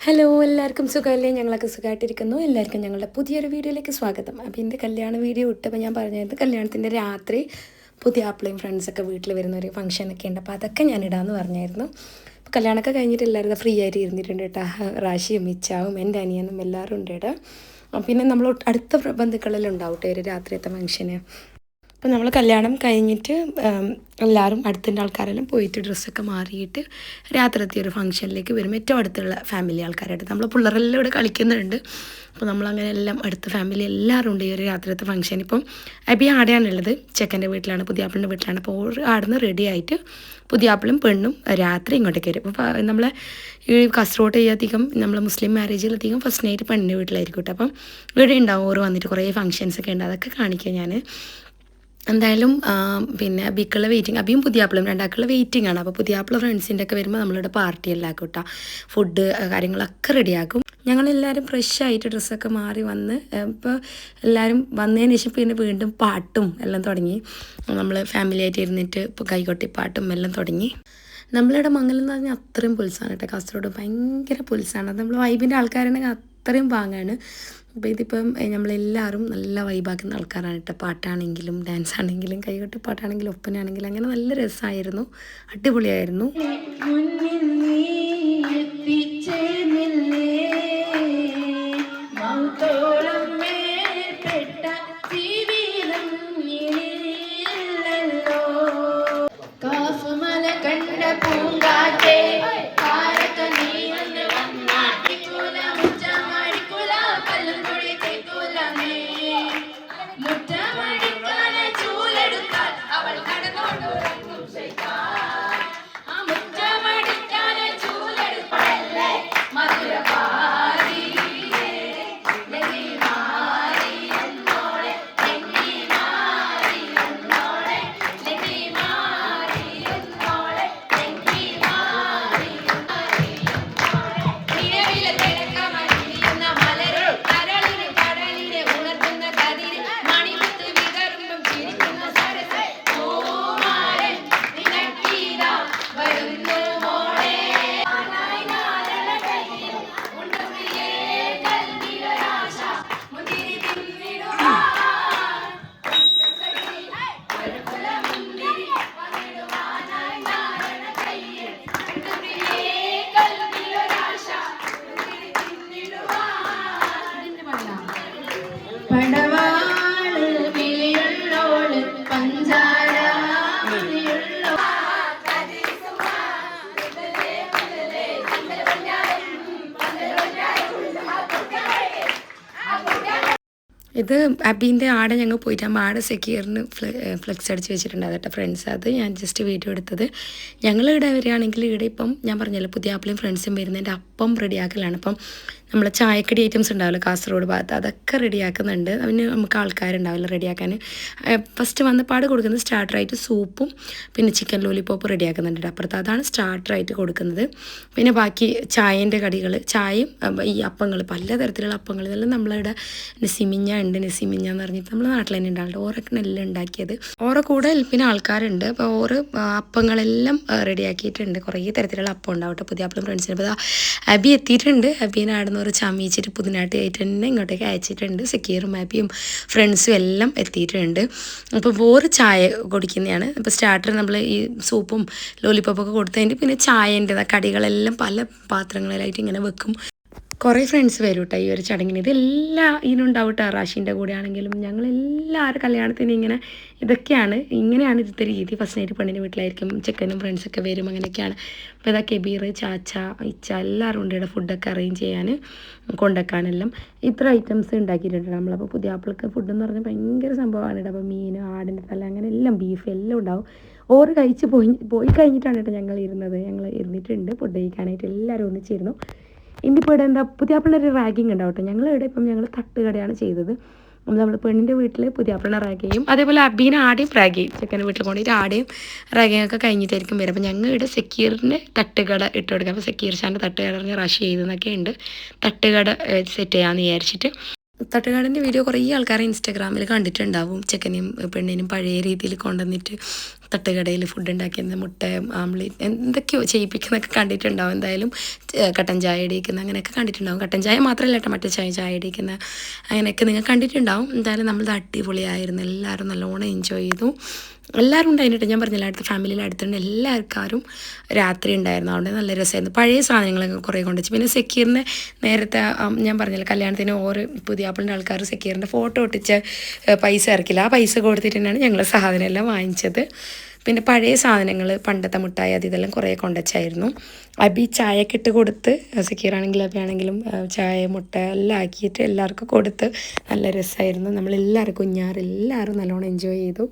Hello എല്ലാവർക്കും സുഖമല്ലേ? ഞങ്ങളൊക്കെ സുഖമായിട്ടിരിക്കുന്നു. എല്ലാവർക്കും ഞങ്ങളുടെ പുതിയൊരു വീഡിയോയിലേക്ക് സ്വാഗതം. അപ്പോൾ എൻ്റെ കല്യാണ വീഡിയോ ഇട്ടപ്പോൾ ഞാൻ പറഞ്ഞത് കല്യാണത്തിൻ്റെ രാത്രി പുതിയ ആപ്പിളയും ഫ്രണ്ട്സൊക്കെ വീട്ടിൽ വരുന്ന ഒരു ഫംഗ്ഷനൊക്കെ ഉണ്ട്. അപ്പോൾ അതൊക്കെ ഞാൻ ഇടാമെന്ന് പറഞ്ഞായിരുന്നു. അപ്പോൾ കല്യാണമൊക്കെ കഴിഞ്ഞിട്ട് എല്ലാവരും ഫ്രീ ആയിട്ട് ഇരുന്നിട്ടുണ്ട് കേട്ടോ. റാഷിയും മിച്ചാവും എൻ്റെ അനിയനും എല്ലാവരും ഉണ്ട് കേട്ടോ. പിന്നെ നമ്മൾ അടുത്ത ബന്ധുക്കളെല്ലാം ഉണ്ടാവും കേട്ടോ ഒരു രാത്രിയത്തെ ഫംഗ്ഷന്. അപ്പോൾ നമ്മൾ കല്യാണം കഴിഞ്ഞിട്ട് എല്ലാവരും അടുത്തിൻ്റെ ആൾക്കാരെല്ലാം പോയിട്ട് ഡ്രസ്സൊക്കെ മാറിയിട്ട് രാത്രിത്തെ ഒരു ഫംഗ്ഷനിലേക്ക് വരും. ഏറ്റവും അടുത്തുള്ള ഫാമിലി ആൾക്കാരായിട്ട് നമ്മൾ പിള്ളേരെല്ലാം ഇവിടെ കളിക്കുന്നുണ്ട്. അപ്പോൾ നമ്മളങ്ങനെ എല്ലാം അടുത്ത ഫാമിലി എല്ലാവരും ഉണ്ട് ഈ ഒരു രാത്രിത്തെ ഫംഗ്ഷൻ. ഇപ്പം അബി ആടെയാണുള്ളത്, ചെക്കൻ്റെ വീട്ടിലാണ്, പുതിയാപ്പിളിൻ്റെ വീട്ടിലാണ്. അപ്പോൾ ആടുന്ന് റെഡി ആയിട്ട് പുതിയാപ്പിളും പെണ്ണും രാത്രി ഇങ്ങോട്ടേക്ക് വരും. അപ്പോൾ നമ്മളെ ഈ കാസർഗോഡ് അധികം നമ്മൾ മുസ്ലിം മാരേജിലധികം ഫസ്റ്റ് നൈറ്റ് പെണ്ണിൻ്റെ വീട്ടിലായിരിക്കും കേട്ടോ. അപ്പം ഇവിടെ ഉണ്ടാവും ഓറ് വന്നിട്ട് കുറേ ഫംഗ്ഷൻസൊക്കെ ഉണ്ട്, അതൊക്കെ കാണിക്കാം ഞാൻ. എന്തായാലും പിന്നെ അബിക്കുള്ള വെയിറ്റിംഗ്, അബിയും പുതിയാപ്പിളും രണ്ടാൾക്കുള്ള വെയിറ്റിംഗ് ആണ്. അപ്പോൾ പുതിയാപ്പിള ഫ്രണ്ട്സിൻ്റെ ഒക്കെ വരുമ്പോൾ നമ്മളിവിടെ പാർട്ടി എല്ലാം ആക്കും കേട്ടോ. ഫുഡ് കാര്യങ്ങളൊക്കെ റെഡിയാക്കും. ഞങ്ങളെല്ലാവരും ഫ്രഷ് ആയിട്ട് ഡ്രസ്സൊക്കെ മാറി വന്ന് ഇപ്പോൾ എല്ലാവരും വന്നതിന് ശേഷം പിന്നെ വീണ്ടും പാട്ടും എല്ലാം തുടങ്ങി. നമ്മൾ ഫാമിലി ആയിട്ട് ഇരുന്നിട്ട് ഇപ്പോൾ കൈകൊട്ടിപ്പാട്ടും എല്ലാം തുടങ്ങി. നമ്മളിവിടെ മംഗലം എന്ന് പറഞ്ഞാൽ അത്രയും പുൽസാണ് കേട്ടോ. കാസർഗോഡ് ഭയങ്കര പുൽസാണ്. അത് നമ്മൾ വൈബിൻ്റെ ആൾക്കാരാണെങ്കിൽ അത്രയും പാങ്ങാണ്. അപ്പോൾ ഇതിപ്പം നമ്മളെല്ലാവരും നല്ല വൈബാക്കുന്ന ആൾക്കാരാണ് കേട്ടോ. പാട്ടാണെങ്കിലും ഡാൻസ് ആണെങ്കിലും കൈകൊട്ടി പാട്ടാണെങ്കിലും ഒപ്പനാണെങ്കിലും അങ്ങനെ നല്ല രസമായിരുന്നു, അടിപൊളിയായിരുന്നു. ഇത് അബീൻ്റെ ആടെ ഞങ്ങൾ പോയിട്ടാകുമ്പോൾ ആടെ സെക്യൂറിന് ഫ്ലെക്സ് അടിച്ച് വെച്ചിട്ടുണ്ട് കേട്ടോ ഫ്രണ്ട്സ്. അത് ഞാൻ ജസ്റ്റ് വീഡിയോ എടുത്തത്. ഞങ്ങൾ ഇവിടെ വരികയാണെങ്കിൽ ഇവിടെ ഇപ്പം ഞാൻ പറഞ്ഞല്ലോ പുതിയാപ്പിളയും ഫ്രണ്ട്സും വരുന്നതിൻ്റെ അപ്പം റെഡിയാക്കലാണ്. അപ്പം നമ്മൾ ചായക്കടി ഐറ്റംസ് ഉണ്ടാവില്ല കാസർഗോഡ് ഭാഗത്ത്, അതൊക്കെ റെഡിയാക്കുന്നുണ്ട്. അതിന് നമുക്ക് ആൾക്കാരുണ്ടാവില്ല റെഡിയാക്കാൻ. ഫസ്റ്റ് വന്നപ്പാട് കൊടുക്കുന്നത് സ്റ്റാർട്ടറായിട്ട് സൂപ്പും പിന്നെ ചിക്കൻ ലോലിപ്പോപ്പ് റെഡിയാക്കുന്നുണ്ട്. അപ്പുറത്ത് അതാണ് സ്റ്റാർട്ടറായിട്ട് കൊടുക്കുന്നത്. പിന്നെ ബാക്കി ചായൻ്റെ കടികൾ, ചായയും ഈ അപ്പങ്ങൾ, പലതരത്തിലുള്ള അപ്പങ്ങൾ, ഇതെല്ലാം നമ്മളിവിടെ നെസിമിഞ്ഞ ഉണ്ട്. നെസിമിഞ്ഞ എന്ന് പറഞ്ഞിട്ട് നമ്മുടെ നാട്ടിൽ തന്നെ ഉണ്ടാവുന്നുണ്ട്. ഓരൊക്കെ എല്ലാം ഉണ്ടാക്കിയത്. ഓരോ കൂടെ പിന്നെ ആൾക്കാരുണ്ട്. അപ്പോൾ ഓരോ അപ്പങ്ങളെല്ലാം റെഡിയാക്കിയിട്ടുണ്ട്. കുറേ തരത്തിലുള്ള അപ്പം ഉണ്ടാവട്ടെ പുതിയാപ്പിളും ഫ്രണ്ട്സിന്. അപ്പോൾ അബി എത്തിയിട്ടുണ്ട്. അബീനെ ആടുന്ന ഒരു ചമയിച്ചിട്ട് പുതിനാട്ടിയായിട്ട് തന്നെ ഇങ്ങോട്ടേക്ക് അയച്ചിട്ടുണ്ട്. സെക്യൂറും അബിയും ഫ്രണ്ട്സും എല്ലാം എത്തിയിട്ടുണ്ട്. അപ്പോൾ വേറെ ചായ കുടിക്കുന്നതാണ്. അപ്പോൾ സ്റ്റാർട്ടർ നമ്മൾ ഈ സൂപ്പും ലോലിപ്പോപ്പൊക്കെ കൊടുത്തതിൻ്റെ പിന്നെ ചായൻ്റെ കടികളെല്ലാം പല പാത്രങ്ങളിലായിട്ട് ഇങ്ങനെ വെക്കും. കുറേ ഫ്രണ്ട്സ് വരും കേട്ടോ ഈ ഒരു ചടങ്ങിന്. ഇതെല്ലാം ഇതിനുണ്ടാവും കേട്ടോ. റാഷിൻ്റെ കൂടെ ആണെങ്കിലും ഞങ്ങളെല്ലാവരും കല്യാണത്തിന് ഇതൊക്കെയാണ് ഇങ്ങനെയാണ് രീതി. ഫസ്റ്റ് നൈറ്റ് പെണ്ണിൻ്റെ വീട്ടിലായിരിക്കും, ചെക്കനും ഫ്രണ്ട്സൊക്കെ വരും, അങ്ങനെയൊക്കെയാണ്. അപ്പോൾ ഇതാ കെബീർ, ചാച്ച, ഇച്ച എല്ലാവരും ഉണ്ട് ഇവിടെ ഫുഡൊക്കെ അറേഞ്ച് ചെയ്യാൻ, കൊണ്ടുവെക്കാനെല്ലാം. ഇത്ര ഐറ്റംസ് ഉണ്ടാക്കിയിട്ടുണ്ട് നമ്മളപ്പോൾ പുതിയാപ്പിൾക്ക്. ഫുഡ് എന്ന് പറഞ്ഞാൽ ഭയങ്കര സംഭവമാണ് കേട്ടോ. അപ്പോൾ മീൻ, ആടിൻ്റെ തല, അങ്ങനെ എല്ലാം ബീഫ് എല്ലാം ഉണ്ടാവും. ഓറ് കഴിച്ച് പോയി കഴിഞ്ഞിട്ടാണ് കേട്ടോ ഞങ്ങൾ ഇരുന്നിട്ടുണ്ട് ഫുഡ് കഴിക്കാനായിട്ട്. എല്ലാവരും ഒന്നിച്ചിരുന്നു. ഇനിയിപ്പോൾ ഇവിടെ എന്താ പുതിയാപ്പിളൊരു റാഗിങ് ഉണ്ടാവും കേട്ടോ. ഞങ്ങളിവിടെ ഇപ്പം ഞങ്ങൾ തട്ടുകടയാണ് ചെയ്തത്. നമ്മൾ പെണ്ണിൻ്റെ വീട്ടിൽ പുതിയാപ്പിളിനെ റാഗ് ചെയ്യും, അതേപോലെ അബീനെ ആടെയും റാഗ് ചെയ്യും. ചെക്കൻ്റെ വീട്ടിൽ കൊണ്ടിട്ട് ആടെയും റാഗിങ് ഒക്കെ കഴിഞ്ഞിട്ടായിരിക്കും വരും. അപ്പോൾ ഞങ്ങൾ ഇവിടെ സെക്യൂറിന് തട്ടുകട ഇട്ട് കൊടുക്കുക. അപ്പോൾ സെക്യൂർ ചാൻ്റെ തട്ടുകട പറഞ്ഞ് റഷ് ചെയ്തെന്നൊക്കെ ഉണ്ട്. തട്ടുകട സെറ്റ് ചെയ്യാമെന്ന് വിചാരിച്ചിട്ട് തട്ടുകാടിൻ്റെ വീഡിയോ കുറേ ആൾക്കാർ ഇൻസ്റ്റാഗ്രാമിൽ കണ്ടിട്ടുണ്ടാവും. ചെക്കനെയും പെണ്ണിനും പഴയ രീതിയിൽ കൊണ്ടുവന്നിട്ട് തട്ടുകടയിൽ ഫുഡ് ഉണ്ടാക്കുന്ന മുട്ട ആംലേറ്റ് എന്തൊക്കെയോ ചെയ്യിപ്പിക്കുന്നൊക്കെ കണ്ടിട്ടുണ്ടാവും. എന്തായാലും കട്ടൻ ചായ ഇടിക്കുന്ന അങ്ങനെയൊക്കെ കണ്ടിട്ടുണ്ടാവും. കട്ടൻ ചായ മാത്രമല്ല കേട്ടോ, മറ്റേ ചായ ഇടിക്കുന്ന അങ്ങനെയൊക്കെ നിങ്ങൾ കണ്ടിട്ടുണ്ടാവും. എന്തായാലും നമ്മളത് അടിപൊളിയായിരുന്നു. എല്ലാവരും നല്ലോണം എൻജോയ് ചെയ്തു. എല്ലാവരും ഉണ്ടായിട്ട് ഞാൻ പറഞ്ഞില്ല, അടുത്ത ഫാമിലിയിൽ അടുത്തുണ്ട് എല്ലാവർക്കാരും രാത്രി ഉണ്ടായിരുന്നു. അവിടെ നല്ല രസമായിരുന്നു. പഴയ സാധനങ്ങളൊക്കെ കുറേ കൊണ്ടുവച്ചു. പിന്നെ സെക്യൂറിനെ നേരത്തെ ഞാൻ പറഞ്ഞില്ല, കല്യാണത്തിന് ഓരോ പുതിയ ആപ്പിളിൻ്റെ ആൾക്കാർ സെക്യൂറിൻ്റെ ഫോട്ടോ ഒട്ടിച്ച് പൈസ ഇറക്കില്ല. ആ പൈസ കൊടുത്തിട്ട് തന്നെയാണ് ഞങ്ങൾ സാധനം എല്ലാം വാങ്ങിച്ചത്. പിന്നെ പഴയ സാധനങ്ങൾ, പണ്ടത്തെ മുട്ടായി അത് ഇതെല്ലാം കുറേ കൊണ്ടുവച്ചായിരുന്നു. അബി ചായയൊക്കെ ഇട്ട് കൊടുത്ത്, സെക്യൂറാണെങ്കിലും അബി ആണെങ്കിലും ചായ മുട്ട എല്ലാം ആക്കിയിട്ട് എല്ലാവർക്കും കൊടുത്ത് നല്ല രസമായിരുന്നു. നമ്മളെല്ലാവരും കുഞ്ഞാറെല്ലാവരും നല്ലോണം എൻജോയ് ചെയ്തു.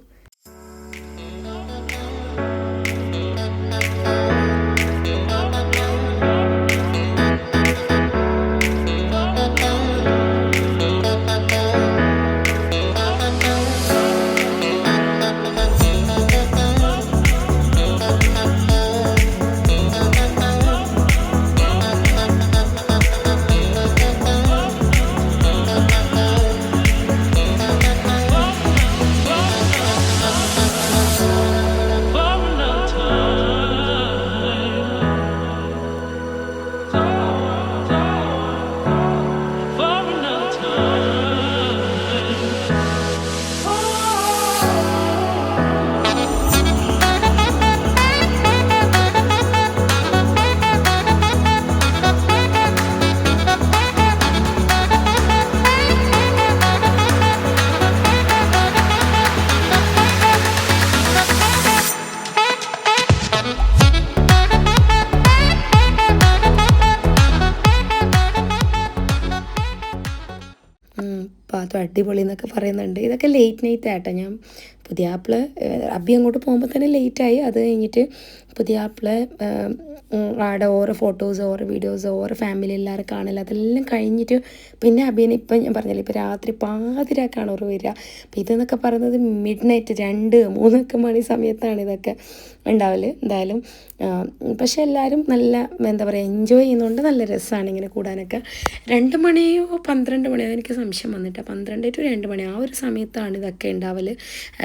പാത്രം അടിപൊളി എന്നൊക്കെ പറയുന്നുണ്ട്. ഇതൊക്കെ ലേറ്റ് നൈറ്റ് ആട്ടോ. ഞാൻ പുതിയാപ്പിള അബി അങ്ങോട്ട് പോകുമ്പോൾ തന്നെ ലേറ്റായി. അത് കഴിഞ്ഞിട്ട് പുതിയാപ്പിള അവിടെ ഓരോ ഫോട്ടോസ്, ഓരോ വീഡിയോസ്, ഓരോ ഫാമിലി എല്ലാവരും കാണില്ല, അതെല്ലാം കഴിഞ്ഞിട്ട് പിന്നെ അബീനെ ഇപ്പം ഞാൻ പറഞ്ഞില്ല, ഇപ്പോൾ രാത്രി പാതിരാക്കാണ് ഓരോ വരിക. അപ്പോൾ ഇതെന്നൊക്കെ പറയുന്നത് മിഡ് നൈറ്റ് 2-3 മണി സമയത്താണ് ഇതൊക്കെ ഉണ്ടാവല്. എന്തായാലും പക്ഷേ എല്ലാവരും നല്ല എന്താ പറയുക എൻജോയ് ചെയ്യുന്നതുകൊണ്ട് നല്ല രസമാണ് ഇങ്ങനെ കൂടാനൊക്കെ. 2 മണിയോ 12 മണിയോ എനിക്ക് സംശയം വന്നിട്ട്, 12 to 2 മണി ആ ഒരു സമയത്താണ് ഇതൊക്കെ ഉണ്ടാവല്.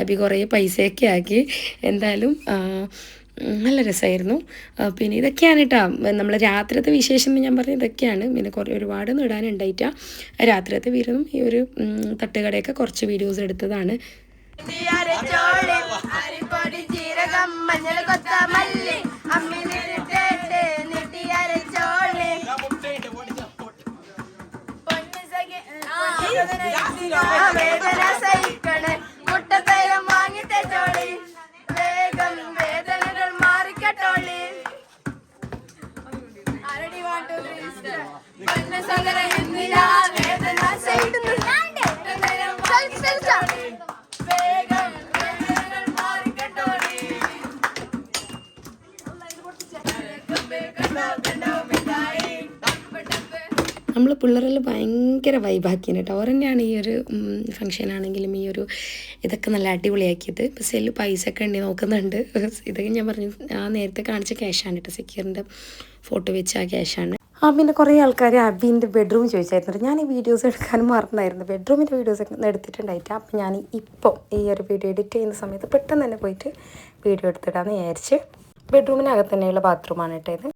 അബി കുറേ പൈസയൊക്കെ ആക്കി. എന്തായാലും നല്ല രസമായിരുന്നു. പിന്നെ ഇതൊക്കെയാണ് കേട്ടോ നമ്മൾ രാത്രിയത്തെ വിശേഷം ഞാൻ പറഞ്ഞ ഇതൊക്കെയാണ്. പിന്നെ ഒരുപാട് ഇടാനുണ്ടായിട്ടാ രാത്രിയത്തെ വീരനും ഈ ഒരു തട്ടുകടയൊക്കെ കുറച്ച് വീഡിയോസ് എടുത്തതാണ്. നമ്മൾ പിള്ളേരെല്ലാം ഭയങ്കര വൈബാക്കിയാണ് കേട്ടോ. അവർ തന്നെയാണ് ഈ ഒരു ഫംഗ്ഷനാണെങ്കിലും ഈ ഒരു ഇതൊക്കെ നല്ല അടിപൊളിയാക്കിയത്. ഇപ്പോൾ സെല്ല് പൈസ ഒക്കെ ഉണ്ടെങ്കിൽ നോക്കുന്നുണ്ട്. ഇതൊക്കെ ഞാൻ പറഞ്ഞു നേരത്തെ കാണിച്ച ക്യാഷാണ് കേട്ടോ, സെക്യൂറിൻ്റെ ഫോട്ടോ വെച്ച ആ ക്യാഷാണ്. പിന്നെ കുറേ ആൾക്കാർ അബീൻ്റെ ബെഡ്റൂം ചോദിച്ചായിരുന്നു. ഞാൻ ഈ വീഡിയോസ് എടുക്കാനും മറന്നായിരുന്നു. ബെഡ്റൂമിൻ്റെ വീഡിയോസ് ഒക്കെ എടുത്തിട്ടുണ്ടായിട്ട് അപ്പം ഞാൻ ഇപ്പോൾ ഈ ഒരു വീഡിയോ എഡിറ്റ് ചെയ്യുന്ന സമയത്ത് പെട്ടെന്ന് തന്നെ പോയിട്ട് വീഡിയോ എടുത്തിടാമെന്ന് വിചാരിച്ച്. ബെഡ്റൂമിനകത്ത് തന്നെയുള്ള ബാത്റൂമാണ് കേട്ടോ ഇത്.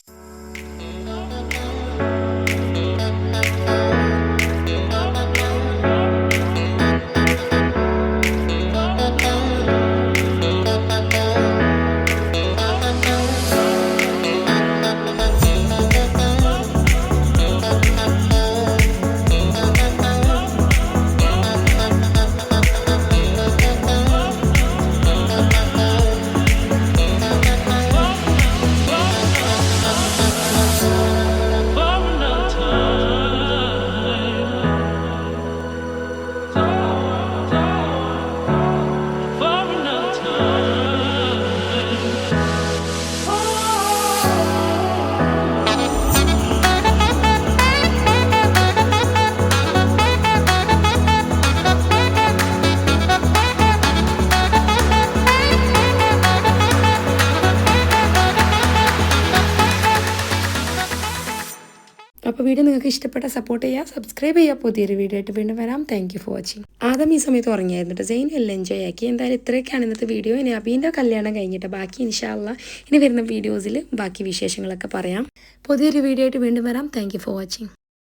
നിങ്ങൾക്ക് ഇഷ്ടപ്പെട്ട സപ്പോർട്ട് ചെയ്യുക, സബ്സ്ക്രൈബ് ചെയ്യുക. പുതിയൊരു വീഡിയോ ആയിട്ട് വീണ്ടും വരാം. Thank you for watching. ആദ്യം ഈ സമയത്ത് ഉറങ്ങിയായിരുന്നു കേട്ടോ. സെയിൻ എല്ലാം എൻജോയ് ആക്കി. എന്തായാലും ഇത്രയൊക്കെയാണ് ഇന്നത്തെ വീഡിയോ. ഇനി അബീൻ്റെ കല്യാണം കഴിഞ്ഞിട്ട് ബാക്കി ഇൻഷാ അല്ലാഹ് ഇനി വരുന്ന വീഡിയോസിൽ ബാക്കി വിശേഷങ്ങളൊക്കെ പറയാം. പുതിയൊരു വീഡിയോ ആയിട്ട് വീണ്ടും വരാം. Thank you for watching.